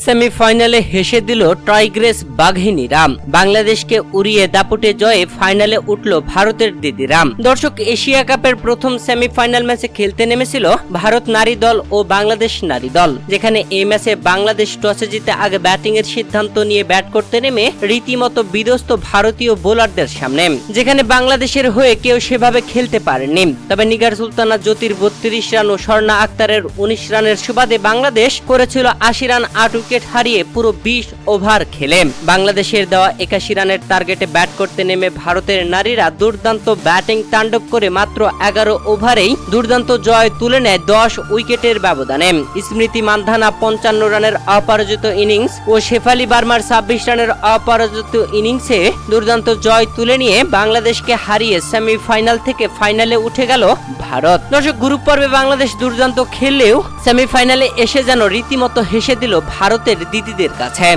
সেমিফাইনালে হেসে দিল টাইগ্রেস বাঘিনীরা। বাংলাদেশকে উড়িয়ে দাপুটে জয়ে ফাইনালে উঠল ভারতের দিদিরা। দর্শক, এশিয়া কাপের প্রথম সেমিফাইনাল ম্যাচে খেলতে নেমেছিল ভারত নারী দল ও বাংলাদেশ নারী দল, যেখানে এই ম্যাচে বাংলাদেশ টসে জিতে আগে ব্যাটিং এর সিদ্ধান্ত নিয়ে ব্যাট করতে নেমে রীতিমতো বিধ্বস্ত ভারতীয় বোলারদের সামনে, যেখানে বাংলাদেশের হয়ে কেউ সেভাবে খেলতে পারেনি। তবে নিগার সুলতানা জ্যোতির 32 রান ও স্বর্ণা আক্তারের 19 রানের সুবাদে বাংলাদেশ করেছিল 80 রান 8 উইকেট হারিয়ে পুরো 20 ওভার খেলে। বাংলাদেশের দেওয়া 81 রানের টার্গেটে ব্যাট করতে নেমে ভারতের নারীরা দুর্দান্ত ব্যাটিং তাণ্ডব করে মাত্র 11 ওভারেই দুর্দান্ত জয় তুলে নেয় 10 উইকেটের ব্যবধানে। স্মৃতি মান্ধানা 55 রানের অপরাজিত ইনিংস ও শেফালি বার্মার 26 রানের অপরাজিত ইনিংসে দুর্দান্ত জয় তুলে নিয়ে বাংলাদেশকে হারিয়ে সেমিফাইনাল থেকে ফাইনালে উঠে গেল ভারত। দর্শক, গ্রুপ পর্বে বাংলাদেশ দুর্দান্ত খেললেও সেমিফাইনালে এসে যেন রীতিমতো হেসে দিল ভারতের দিদিদের কাছে।